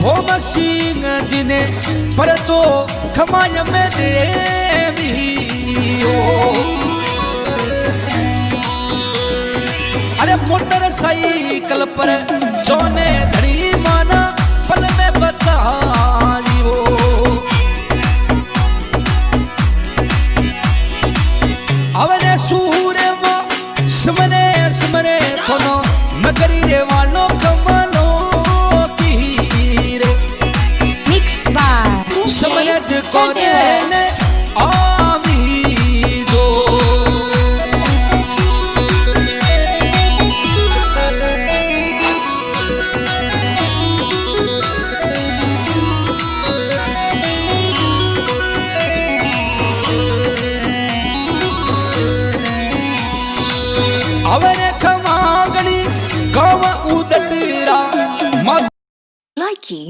home Singh ji ने परचो खमाय में देवी अरे मोटरसाइकिल पर जोने धड़ी माना पल में बचाई हो अवने सूर्य वो समने समने कोनो नगरी रे वालो कमलो की रे मिक्स बाय समने कोने ने आवी जो अवने खमागणी गाव उदड़ा Likey